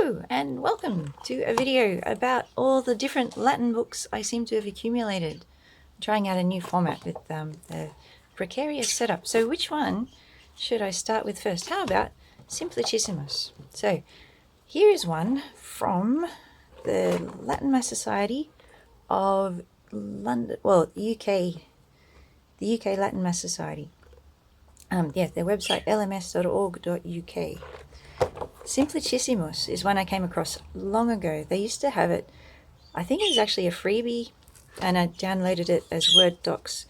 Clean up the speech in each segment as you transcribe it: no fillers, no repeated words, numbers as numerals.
Hello and welcome to a video about all the different Latin books I seem to have accumulated. I'm trying out a new format with a precarious setup. So which one should I start with first? How about Simplicissimus? So here is one from the Latin Society of London, well, the UK Latin Mass Society. Their website lms.org.uk. Simplicissimus is one I came across long ago. They used to have it, I think it was actually a freebie, and I downloaded it as Word docs,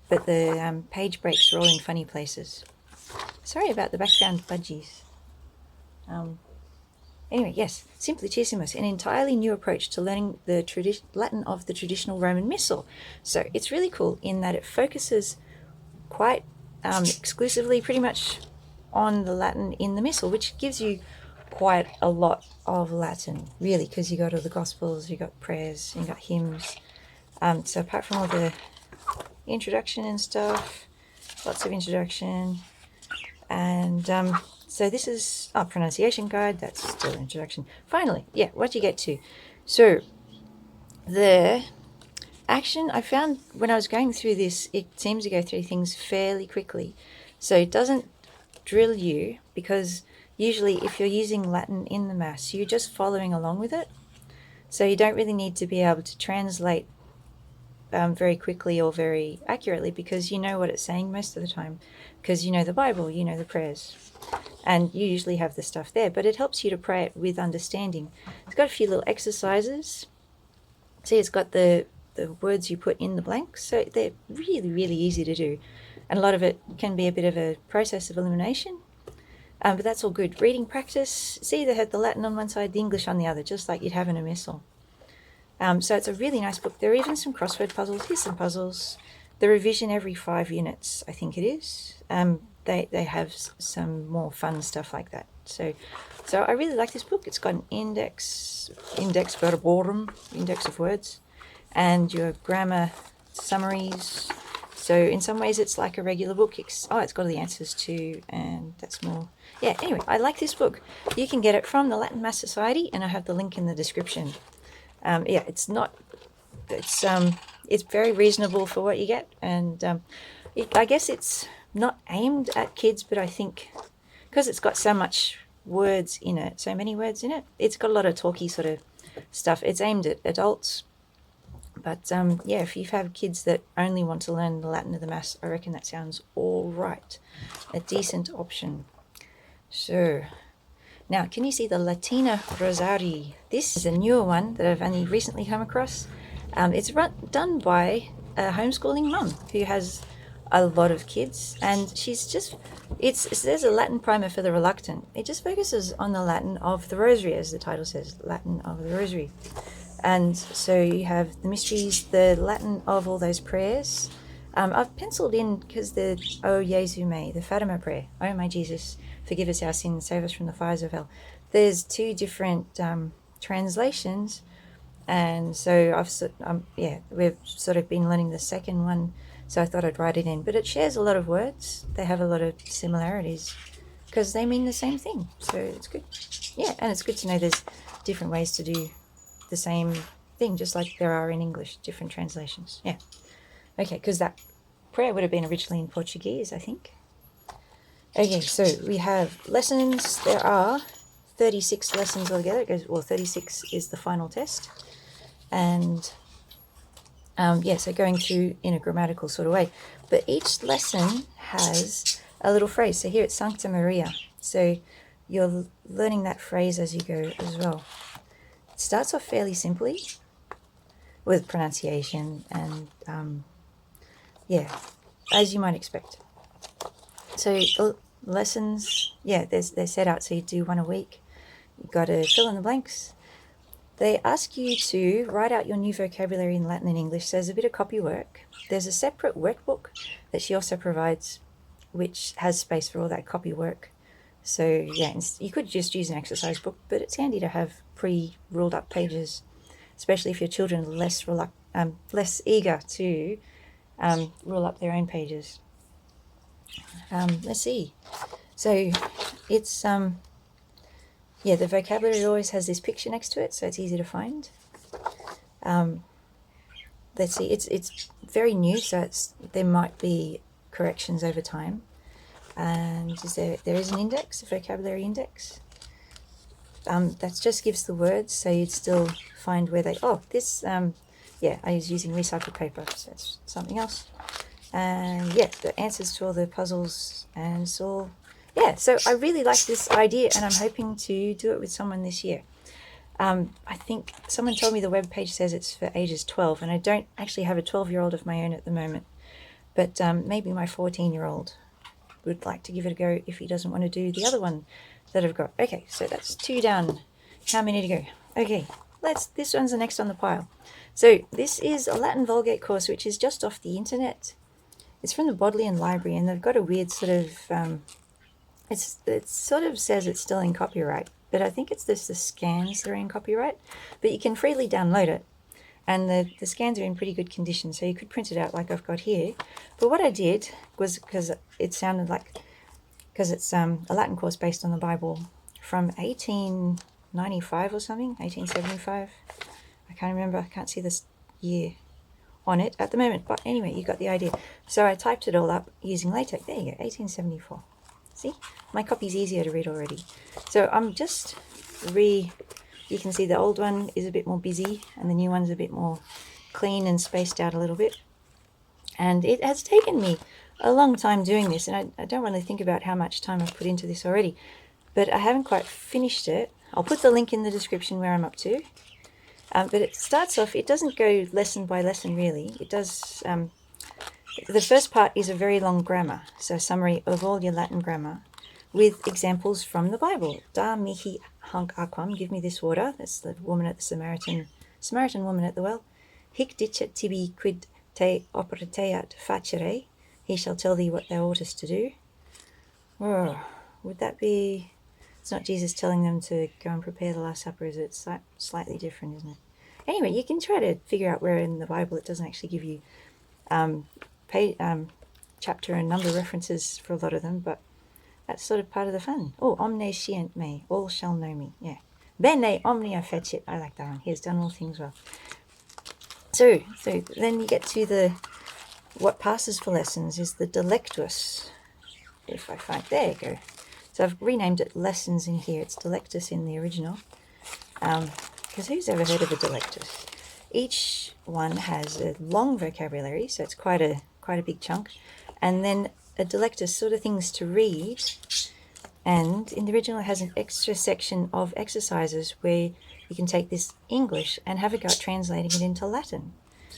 but the page breaks are all in funny places. Sorry about the background budgies. Anyway, yes, Simplicissimus, an entirely new approach to learning the Latin of the traditional Roman Missal. So it's really cool in that it focuses quite exclusively pretty much on the Latin in the Missal, which gives you quite a lot of Latin, really, because you got all the Gospels, you got prayers, you got hymns. So apart from all the introduction and stuff, lots of introduction, and so this is pronunciation guide. That's still introduction. Finally, yeah, what you get to. So the action I found when I was going through this, it seems to go through things fairly quickly. So it doesn't drill you, because usually if you're using Latin in the Mass, you're just following along with it. So you don't really need to be able to translate very quickly or very accurately, because you know what it's saying most of the time, because you know the Bible, you know the prayers, and you usually have the stuff there, but it helps you to pray it with understanding. It's got a few little exercises. See, it's got the words you put in the blanks, so they're really, really easy to do. And a lot of it can be a bit of a process of elimination, but that's all good. Reading practice, see, they have the Latin on one side, the English on the other, just like you'd have in a missal. So it's a really nice book. There are even some crossword puzzles. Here's some puzzles. The revision every 5 units, I think it is. They have some more fun stuff like that. So I really like this book. It's got an index verborum, index of words, and your grammar summaries. So in some ways it's like a regular book. It's got all the answers too, and that's more. Yeah, anyway, I like this book. You can get it from the Latin Mass Society, and I have the link in the description. It's very reasonable for what you get, and I guess it's not aimed at kids, but I think because it's got so much words in it, so many words in it, it's got a lot of talky sort of stuff. It's aimed at adults. But if you have kids that only want to learn the Latin of the Mass, I reckon that sounds all right. A decent option. So, now, can you see the Latina Rosarii? This is a newer one that I've only recently come across. It's done by a homeschooling mum who has a lot of kids, and there's a Latin primer for the reluctant. It just focuses on the Latin of the Rosary, as the title says, Latin of the Rosary. And so you have the mysteries, the Latin of all those prayers. I've penciled in, because the O Jesu me, the Fatima prayer, Oh my Jesus, forgive us our sins, save us from the fires of hell. There's 2 different translations, and so we've sort of been learning the second one, so I thought I'd write it in. But it shares a lot of words. They have a lot of similarities because they mean the same thing, so it's good. Yeah, and it's good to know there's different ways to do the same thing, just like there are in English, different translations. Yeah. Okay, because that prayer would have been originally in Portuguese, I think. Okay, so we have lessons. There are 36 lessons altogether. 36 is the final test. And so going through in a grammatical sort of way. But each lesson has a little phrase. So here it's Sancta Maria. So you're learning that phrase as you go as well. It starts off fairly simply with pronunciation and, as you might expect. So the lessons, they're set out, so you do one a week. You've got to fill in the blanks. They ask you to write out your new vocabulary in Latin and English. So there's a bit of copy work. There's a separate workbook that she also provides, which has space for all that copy work. So you could just use an exercise book, but it's handy to have pre-ruled up pages, especially if your children are less eager to rule up their own pages. Let's see. So it's yeah, the vocabulary always has this picture next to it, so it's easy to find. Let's see, it's very new, so there might be corrections over time. And there is an index, a vocabulary index. That just gives the words, so you'd still find where they. Oh, this. Yeah, I was using recycled paper, so it's something else. And yeah, the answers to all the puzzles, and it's all. Yeah, so I really like this idea, and I'm hoping to do it with someone this year. I think someone told me the webpage says it's for ages 12, and I don't actually have a 12-year-old of my own at the moment. But maybe my 14-year-old would like to give it a go if he doesn't want to do the other one that I've got. Okay, so that's 2 down. How many to go? Okay, this one's the next on the pile. So this is a Latin Vulgate course, which is just off the internet. It's from the Bodleian Library, and they've got a weird sort of, it sort of says it's still in copyright, but I think it's just the scans that are in copyright, but you can freely download it. And the scans are in pretty good condition, so you could print it out like I've got here. But what I did was, because it sounded like, because it's a Latin course based on the Bible from 1895 or something, 1875. I can't remember, I can't see this year on it at the moment. But anyway, you got the idea. So I typed it all up using LaTeX. There you go, 1874. See? My copy's easier to read already. So I'm just you can see the old one is a bit more busy and the new one's a bit more clean and spaced out a little bit. And it has taken me a long time doing this, and I don't really think about how much time I've put into this already, but I haven't quite finished it. I'll put the link in the description where I'm up to. But it starts off, it doesn't go lesson by lesson really. It does, the first part is a very long grammar, so a summary of all your Latin grammar, with examples from the Bible. Da mihi hanc aquam, give me this water. That's the woman at the Samaritan woman at the well. Hic dicet tibi quid te operateat facere. He shall tell thee what thou oughtest to do. Oh, would that be... It's not Jesus telling them to go and prepare the Last Supper, is it? Slightly different, isn't it? Anyway, you can try to figure out where in the Bible it doesn't actually give you chapter and number references for a lot of them, but that's sort of part of the fun. Oh, omne scient me, all shall know me. Yeah. Bene omnia fecit. I like that one. He has done all things well. So then you get to what passes for lessons is the delectus. If I find, there you go. So I've renamed it lessons in here. It's delectus in the original. Because who's ever heard of a delectus? Each one has a long vocabulary, so it's quite a big chunk. And then a delectus, sort of things to read, and in the original it has an extra section of exercises where you can take this English and have a go at translating it into Latin.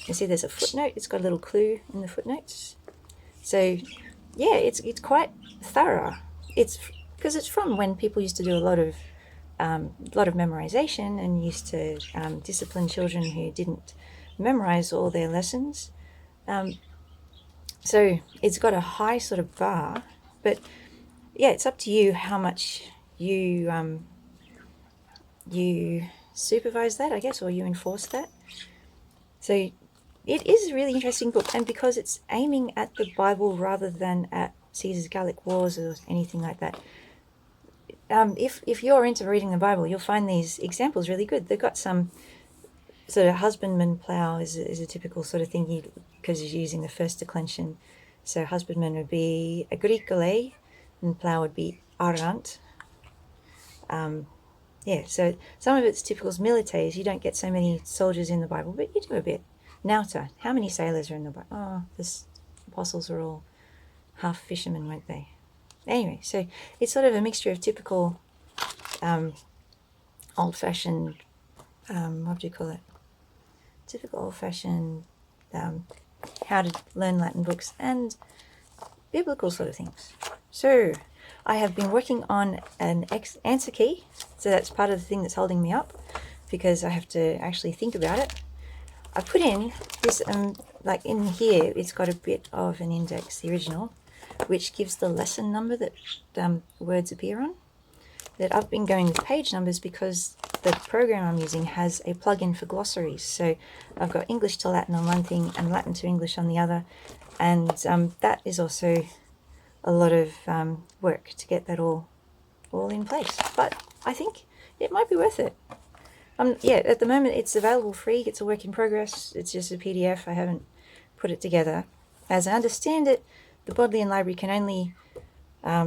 You see there's a footnote, it's got a little clue in the footnotes. So yeah, it's quite thorough. It's because it's from when people used to do a lot of memorization and used to discipline children who didn't memorize all their lessons. So it's got a high sort of bar, but yeah, it's up to you how much you supervise that, I guess, or you enforce that. So it is a really interesting book, and because it's aiming at the Bible rather than at Caesar's Gallic Wars or anything like that, if you're into reading the Bible, you'll find these examples really good. They've got some sort of husbandman plough is a typical sort of thing, because you're using the first declension. So husbandman would be agricole, and plough would be arant. Yeah, so some of it's typical militaries. You don't get so many soldiers in the Bible, but you do a bit. Nauta, how many sailors are in the Bible? Oh, the apostles were all half fishermen, weren't they? Anyway, so it's sort of a mixture of typical old-fashioned, what do you call it? Typical old-fashioned how to learn Latin books and biblical sort of things. So I have been working on an answer key, so that's part of the thing that's holding me up, because I have to actually think about it. I put in this, like in here, it's got a bit of an index, the original, which gives the lesson number that words appear on. That I've been going with page numbers because the program I'm using has a plugin for glossaries. So I've got English to Latin on one thing and Latin to English on the other, and that is also a lot of work to get that all in place. But I think it might be worth it. Yeah, at the moment it's available free. It's a work in progress. It's just a PDF. I haven't put it together. As I understand it, the Bodleian Library can only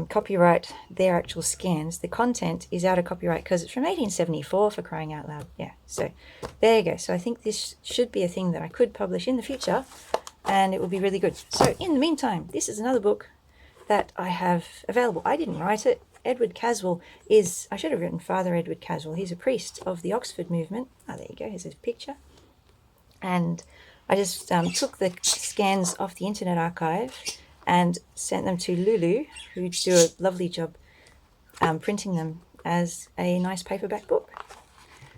copyright their actual scans. The content is out of copyright because it's from 1874, for crying out loud. Yeah, so there you go. So I think this should be a thing that I could publish in the future, and it will be really good. So in the meantime, this is another book that I have available. I didn't write it. Edward Caswall is, I should have written Father Edward Caswall. He's a priest of the Oxford movement. Oh, there you go. Here's his picture. And I just took the scans off the Internet Archive and sent them to Lulu, who do a lovely job printing them as a nice paperback book.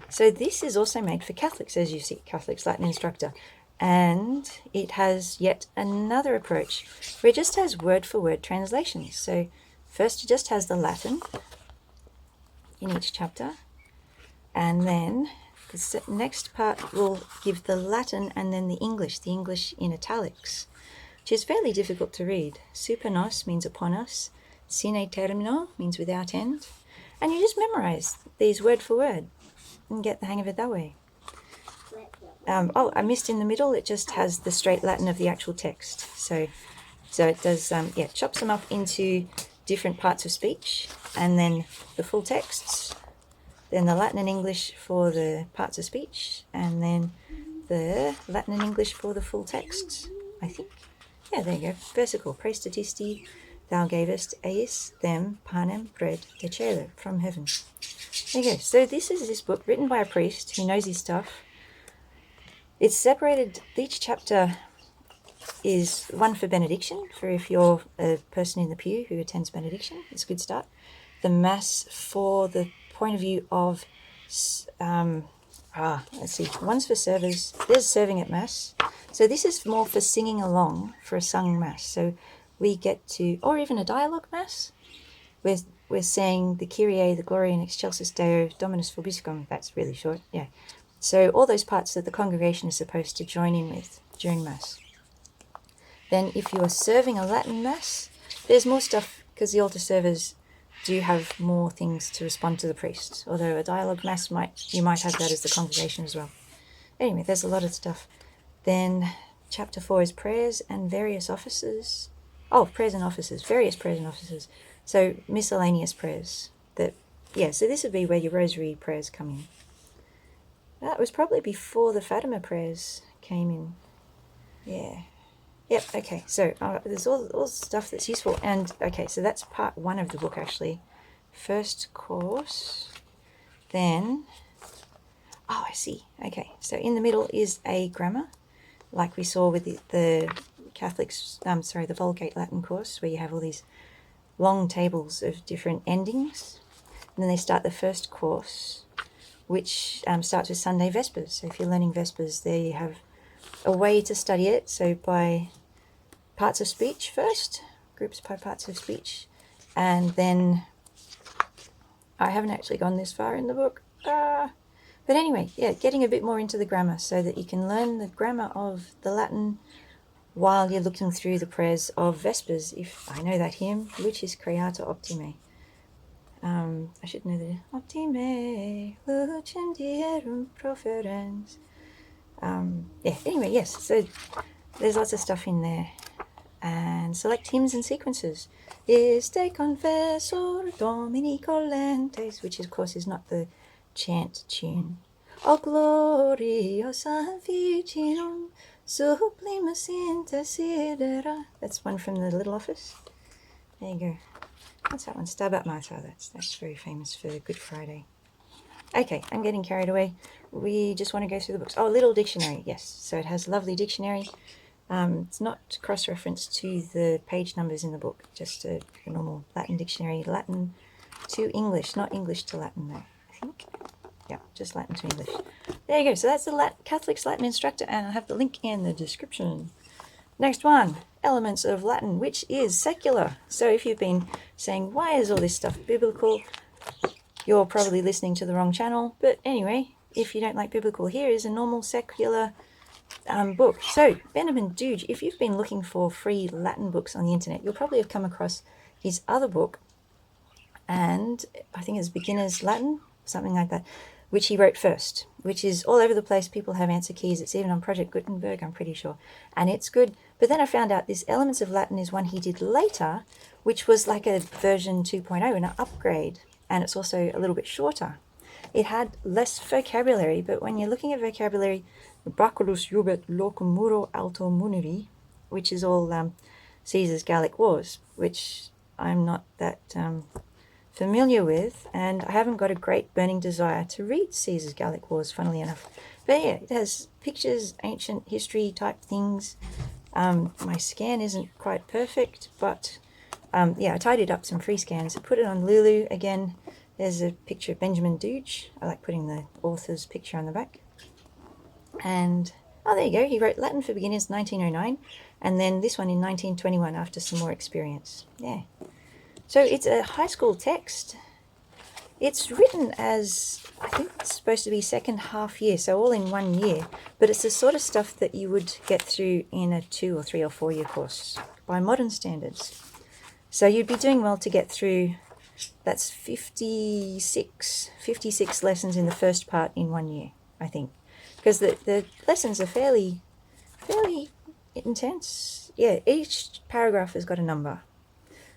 So this is also made for Catholics, as you see, Catholics Latin Instructor. And it has yet another approach where it just has word-for-word translations. So first it just has the Latin in each chapter, and then the next part will give the Latin and then the English in italics, which is fairly difficult to read. Super nos means upon us, sine termino means without end, and you just memorize these word for word and get the hang of it that way. I missed in the middle, it just has the straight Latin of the actual text. So it does, chops them up into different parts of speech, and then the full texts, then the Latin and English for the parts of speech, and then the Latin and English for the full texts, I think. Yeah, there you go. Versicle, praestatisti, thou gavest eis them panem bread de cielo, from heaven. There you go. So this is this book written by a priest who knows his stuff. It's separated, each chapter is one for benediction, for if you're a person in the pew who attends benediction, it's a good start. The Mass for the point of view of, let's see, one's for servers, there's serving at Mass. So this is more for singing along for a sung Mass. So we get to, or even a dialogue Mass, we're saying the Kyrie, the Gloria in Excelsis Deo, Dominus Vobiscum, that's really short, yeah. So all those parts that the congregation is supposed to join in with during Mass. Then if you are serving a Latin Mass, there's more stuff, because the altar servers do have more things to respond to the priest, although a dialogue Mass you might have that as the congregation as well. Anyway, there's a lot of stuff. Then chapter 4 is prayers and various offices. Oh, prayers and offices, various prayers and offices. So miscellaneous prayers. So this would be where your rosary prayers come in. That was probably before the Fatima prayers came in. Yeah. Yep, okay, so there's all stuff that's useful. And, okay, so that's part 1 of the book, actually. First course. Then, I see. Okay, so in the middle is a grammar, like we saw with the the Vulgate Latin course, where you have all these long tables of different endings. And then they start the first course, which starts with Sunday Vespers. So if you're learning Vespers, there you have a way to study it. So by parts of speech first, groups by parts of speech, and then I haven't actually gone this far in the book. But anyway, yeah, getting a bit more into the grammar so that you can learn the grammar of the Latin while you're looking through the prayers of Vespers. If I know that hymn, which is Creator Optime. I should know the Optime, lucem dierum proferens. Anyway, yes, so there's lots of stuff in there. And select hymns and sequences. Iste confessor Domini colentes, which of course is not the chant tune. O gloriosa viginum sublimus intercedera. That's one from the Little Office. There you go. What's that one? Stabat Mater. That's very famous for Good Friday. Okay, I'm getting carried away. We just want to go through the books. Oh, Little Dictionary, yes. So it has a lovely dictionary. It's not cross-referenced to the page numbers in the book, just a normal Latin dictionary. Latin to English, not English to Latin though, I think. Yeah, just Latin to English. There you go. So that's the Catholic's Latin Instructor, and I'll have the link in the description. Next one, Elements of Latin, which is secular. So if you've been saying, why is all this stuff biblical? You're probably listening to the wrong channel. But anyway, if you don't like biblical, here is a normal secular book. So Benjamin Duge, if you've been looking for free Latin books on the internet, you'll probably have come across his other book, and I think it's beginner's Latin, something like that, which he wrote first, which is all over the place. People have answer keys. It's even on Project Gutenberg, I'm pretty sure, and it's good. But then I found out this Elements of Latin is one he did later, which was like a version 2.0, an upgrade, and it's also a little bit shorter. It had less vocabulary, but when you're looking at vocabulary, Baculus jubet locum muro alto muneri, which is all Caesar's Gallic Wars, which I'm not that familiar with, and I haven't got a great burning desire to read Caesar's Gallic Wars, funnily enough. But yeah, it has pictures, ancient history type things. My scan isn't quite perfect, but yeah, I tidied up some free scans. I put it on Lulu again. There's a picture of Benjamin Dooge. I like putting the author's picture on the back. And, oh, there you go. He wrote Latin for Beginners 1909, and then this one in 1921 after some more experience. Yeah. So it's a high school text. It's written as, I think it's supposed to be second half year, so all in 1 year. But it's the sort of stuff that you would get through in a 2 or 3 or 4 year course by modern standards. So you'd be doing well to get through, that's 56 lessons in the first part in 1 year, I think. Because the lessons are fairly intense. Yeah, each paragraph has got a number.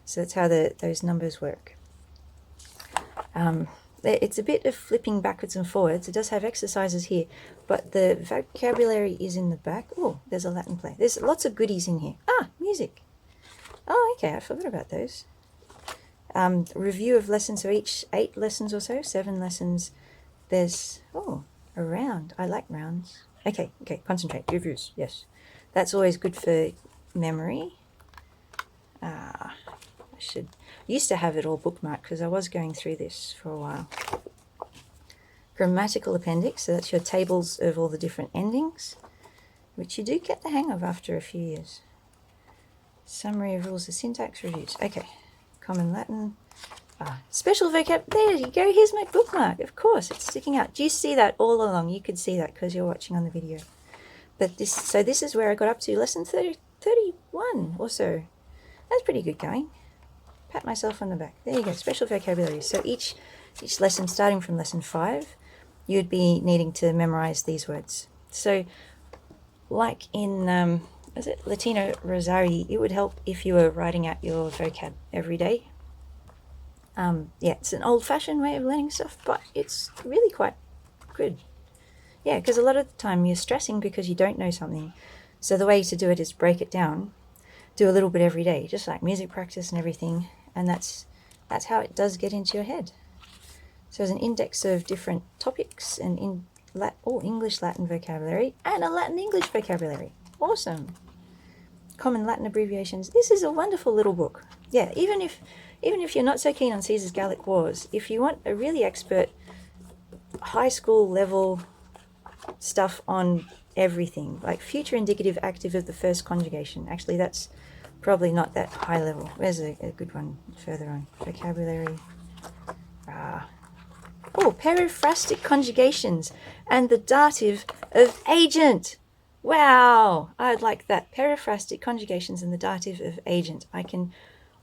So that's how those numbers work. It's a bit of flipping backwards and forwards. It does have exercises here, but the vocabulary is in the back. Oh, there's a Latin play. There's lots of goodies in here. Ah, music. Oh, okay, I forgot about those. Review of lessons, so each 8 lessons or so, 7 lessons. There's, oh, a round. I like rounds. Okay, concentrate. Reviews, yes. That's always good for memory. I used to have it all bookmarked because I was going through this for a while. Grammatical appendix, so that's your tables of all the different endings, which you do get the hang of after a few years. Summary of rules of syntax reviews. Okay, common Latin. Special vocab. There you go. Here's my bookmark. Of course, it's sticking out. Do you see that all along? You could see that because you're watching on the video. But this is where I got up to lesson 31 or so. That's pretty good going. Pat myself on the back. There you go. Special vocabulary. So each lesson, starting from lesson 5, you'd be needing to memorize these words. So, like in Latina Rosarii, it would help if you were writing out your vocab every day. Yeah, it's an old-fashioned way of learning stuff, but it's really quite good. Yeah, because a lot of the time you're stressing because you don't know something. So the way to do it is break it down, do a little bit every day, just like music practice and everything, and that's how it does get into your head. So there's an index of different topics and English Latin vocabulary and a Latin English vocabulary. Awesome. Common Latin abbreviations. This is a wonderful little book. Yeah, even if you're not so keen on Caesar's Gallic Wars, if you want a really expert high school level stuff on everything, like future indicative active of the first conjugation. Actually, that's probably not that high level. Where's a good one further on? Vocabulary. Periphrastic conjugations and the dative of agent. Wow, I'd like that. Periphrastic conjugations and the dative of agent.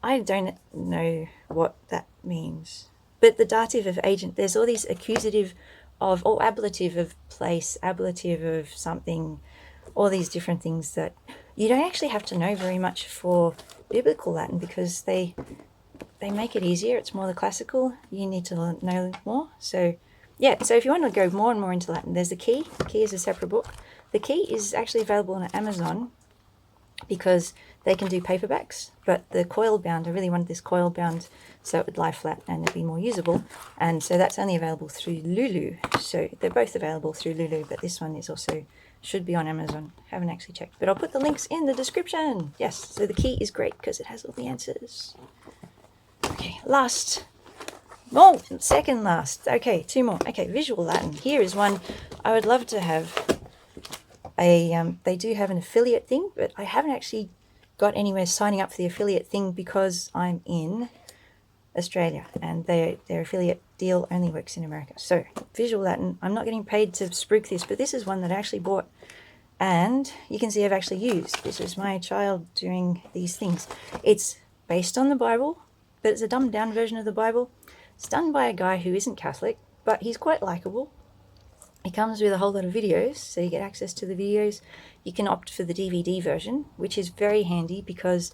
I don't know what that means. But the dative of agent, there's all these accusative of, or ablative of place, ablative of something, all these different things that you don't actually have to know very much for biblical Latin because they make it easier. It's more the classical. You need to know more. So, yeah, so if you want to go more and more into Latin, there's the Key. The Key is a separate book. The Key is actually available on Amazon because they can do paperbacks, but the coil bound, I really wanted this coil bound so it would lie flat and it'd be more usable. And so that's only available through Lulu. So they're both available through Lulu, but this one is also, should be on Amazon. Haven't actually checked, but I'll put the links in the description. Yes, so the Key is great because it has all the answers. Okay, second last. Okay, 2 more. Okay, Visual Latin. Here is one I would love to have. They do have an affiliate thing, but I haven't actually got anywhere signing up for the affiliate thing because I'm in Australia and their affiliate deal only works in America. So Visual Latin, I'm not getting paid to spruik this, but this is one that I actually bought and you can see I've actually used. This is my child doing these things. It's based on the Bible, but it's a dumbed down version of the Bible. It's done by a guy who isn't Catholic, but he's quite likable. It comes with a whole lot of videos, so you get access to the videos. You can opt for the DVD version, which is very handy because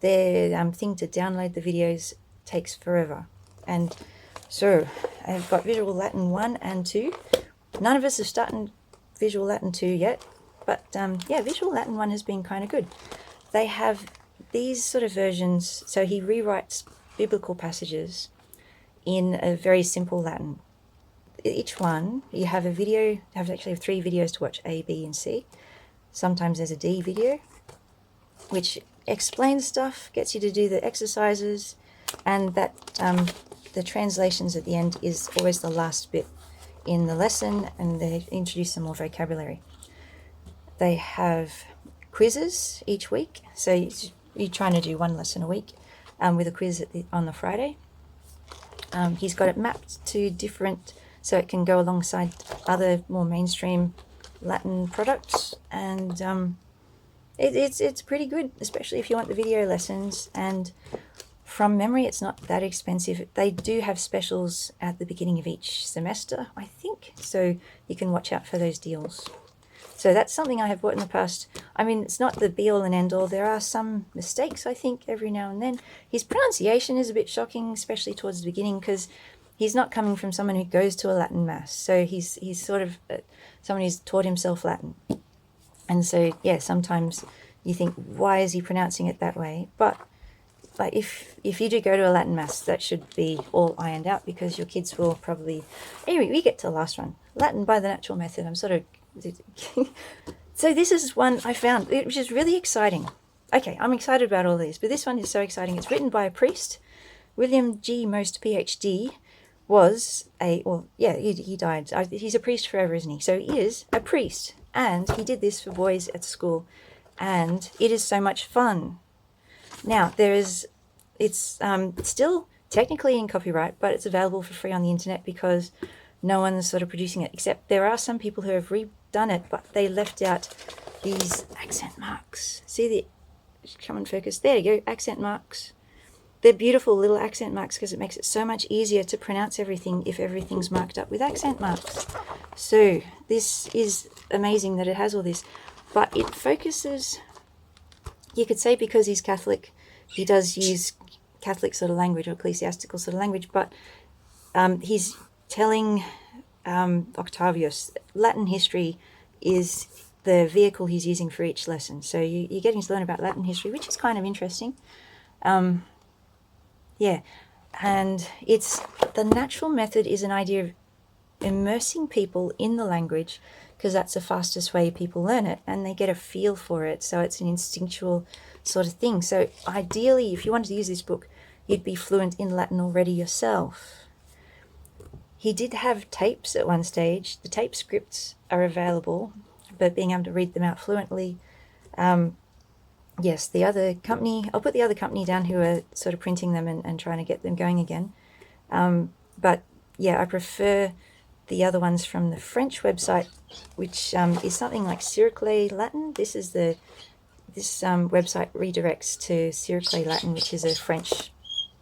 their thing to download the videos takes forever. And so I've got Visual Latin 1 and 2. None of us have started Visual Latin 2 yet, but yeah, Visual Latin 1 has been kind of good. They have these sort of versions, so he rewrites biblical passages in a very simple Latin. Each one, you have a video, you actually have 3 videos to watch, A, B, and C. Sometimes there's a D video, which explains stuff, gets you to do the exercises, and that the translations at the end is always the last bit in the lesson, and they introduce some more vocabulary. They have quizzes each week, so you're trying to do one lesson a week with a quiz on the Friday. He's got it mapped to different, so it can go alongside other more mainstream Latin products, and it's pretty good, especially if you want the video lessons. And from memory, it's not that expensive. They do have specials at the beginning of each semester, I think, so you can watch out for those deals. So that's something I have bought in the past. I mean, it's not the be-all and end-all. There are some mistakes, I think, every now and then. His pronunciation is a bit shocking, especially towards the beginning, because he's not coming from someone who goes to a Latin mass. So he's sort of someone who's taught himself Latin. And so, yeah, sometimes you think, why is he pronouncing it that way? But like if you do go to a Latin mass, that should be all ironed out, because your kids will probably... Anyway, we get to the last one. Latin by the natural method. I'm sort of... So this is one I found, which is really exciting. Okay, I'm excited about all these, but this one is so exciting. It's written by a priest. William G. Most, PhD, was he died. He's a priest forever, isn't he? So he is a priest, and he did this for boys at school, and it is so much fun. Now, it's still technically in copyright, but it's available for free on the internet because no one's sort of producing it, except there are some people who have redone it, but they left out these accent marks. See come and focus. There you go, accent marks. They're beautiful little accent marks because it makes it so much easier to pronounce everything if everything's marked up with accent marks. So this is amazing that it has all this, but it focuses, you could say because he's Catholic, he does use Catholic sort of language or ecclesiastical sort of language, but he's telling Octavius Latin history is the vehicle he's using for each lesson. So you're getting to learn about Latin history, which is kind of interesting. Yeah, and the natural method is an idea of immersing people in the language, because that's the fastest way people learn it, and they get a feel for it, so it's an instinctual sort of thing. So ideally, if you wanted to use this book, you'd be fluent in Latin already yourself. He did have tapes at one stage. The tape scripts are available, but being able to read them out fluently, yes, the other company, I'll put the other company down who are sort of printing them and trying to get them going again. But yeah, I prefer the other ones from the French website, which is something like Circle Latin. This website redirects to Circle Latin, which is a French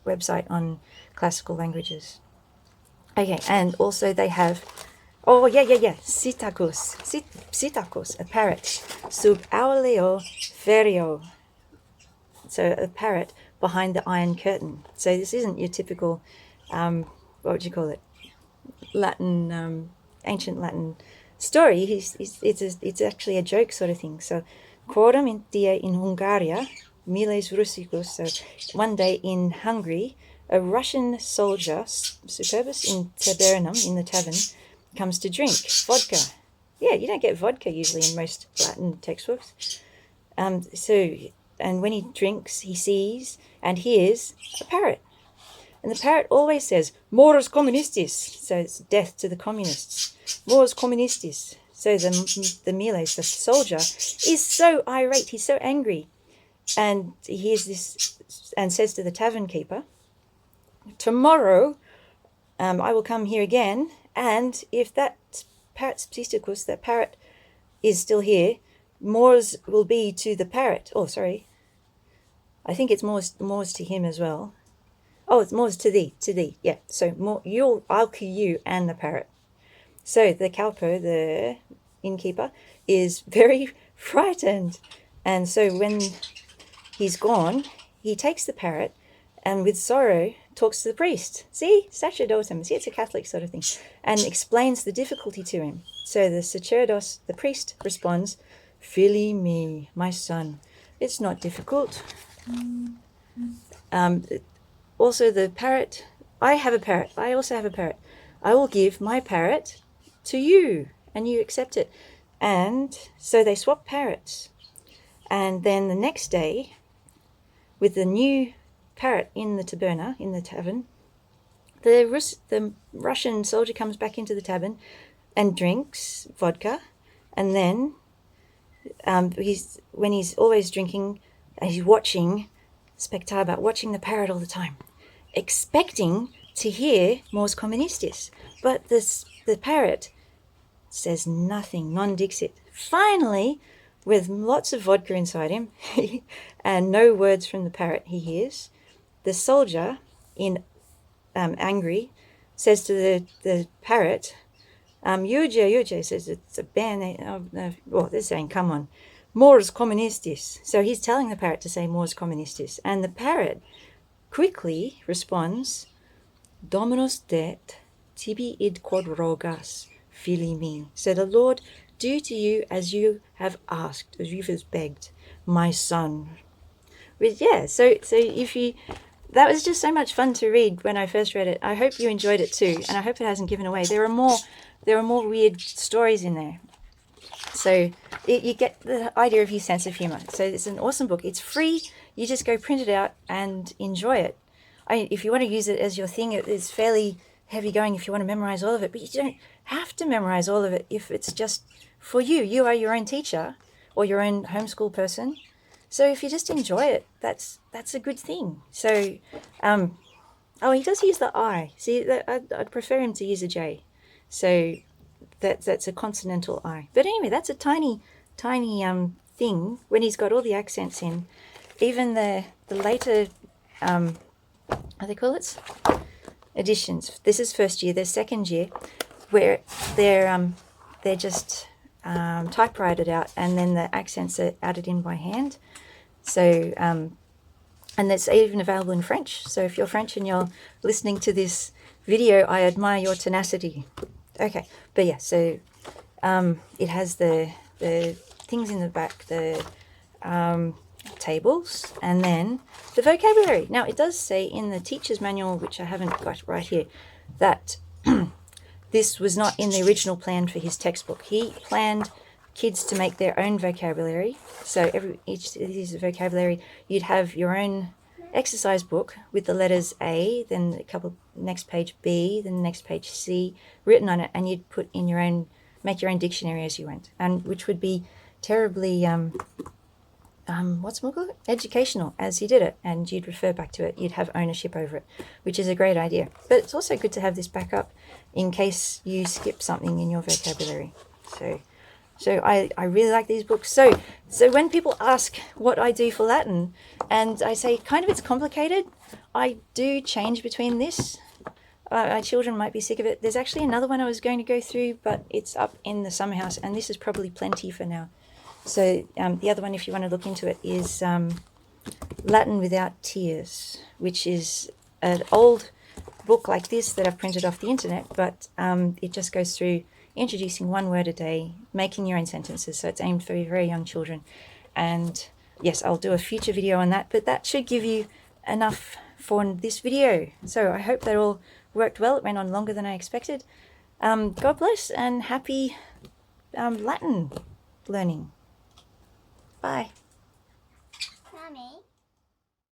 website on classical languages. Okay, and also they have, Psittacus, a parrot, sub auleo ferio. So a parrot behind the iron curtain. So this isn't your typical, what would you call it, Latin, ancient Latin story. It's actually a joke sort of thing. So, quorum in die in Hungaria, miles Russicus. So one day in Hungary, a Russian soldier, superbus in tabernum, in the tavern, comes to drink vodka. Yeah, you don't get vodka usually in most Latin textbooks. And when he drinks, he sees and hears a parrot. And the parrot always says, Mors communistis. So it's death to the communists. Mors communistis. So the Miles, the soldier, is so irate. He's so angry. And he hears this and says to the tavern keeper, tomorrow I will come here again, and if that parrot Psittacus, that parrot, is still here, Mors will be to the parrot. Oh, sorry. I think it's Mors to him as well. Oh, it's mors to thee. Yeah. So more, I'll kill you and the parrot. So the cowper, the innkeeper, is very frightened. And so when he's gone, he takes the parrot and with sorrow talks to the priest. See, sacerdotum. See, it's a Catholic sort of thing. And explains the difficulty to him. So the sacerdos, the priest, responds, Fili me, my son. It's not difficult. Also the parrot, I have a parrot. I also have a parrot. I will give my parrot to you and you accept it. And so they swap parrots. And then the next day, with the new parrot in the taberna, in the tavern, the Russian soldier comes back into the tavern and drinks vodka. And then when he's always drinking, he's watching spectator, watching the parrot all the time, expecting to hear mors communistis. But the parrot says nothing, non dixit. Finally, with lots of vodka inside him and no words from the parrot he hears, the soldier, in angry, says to the parrot, Yuja, says it's a ban. Well, they're saying, come on, mors communistis. So he's telling the parrot to say mors communistis. And the parrot quickly responds, Dominus det, tibi id quod rogas, fili me. So the Lord do to you as you have asked, as you've begged, my son. But yeah, so if you, that was just so much fun to read when I first read it. I hope you enjoyed it too, and I hope it hasn't given away. There are more weird stories in there. So you get the idea of his sense of humor. So it's an awesome book. It's free. You just go print it out and enjoy it. If you want to use it as your thing, it's fairly heavy going if you want to memorize all of it, but you don't have to memorize all of it if it's just for you. You are your own teacher or your own homeschool person. So if you just enjoy it, that's a good thing. So, he does use the I. See, I'd prefer him to use a J. So that's a consonantal I. But anyway, that's a tiny thing when he's got all the accents in. Even the later, what do they call it? Editions. This is first year. There's second year, where they're just typewritten out, and then the accents are added in by hand. So, and that's even available in French. So if you're French and you're listening to this video, I admire your tenacity. Okay, but yeah, so it has the things in the back, the tables, and then the vocabulary. Now, it does say in the teacher's manual, which I haven't got right here, that this was not in the original plan for his textbook. He planned kids to make their own vocabulary. So each of these vocabulary, you'd have your own exercise book with the letters A, then a couple next page B, then the next page C written on it, and you'd put in your own, make your own dictionary as you went, and which would be terribly educational as you did it, and you'd refer back to it. You'd have ownership over it, which is a great idea. But it's also good to have this backup in case you skip something in your vocabulary. So I really like these books. So when people ask what I do for Latin, and I say kind of it's complicated, I do change between this. My children might be sick of it. There's actually another one I was going to go through, but it's up in the summer house, and this is probably plenty for now. So the other one, if you want to look into it, is Latin Without Tears, which is an old book like this that I've printed off the internet, but it just goes through introducing one word a day, making your own sentences. So it's aimed for very young children. And yes, I'll do a future video on that, but that should give you enough for this video. So I hope that all worked well. It went on longer than I expected. God bless and happy Latin learning. Bye.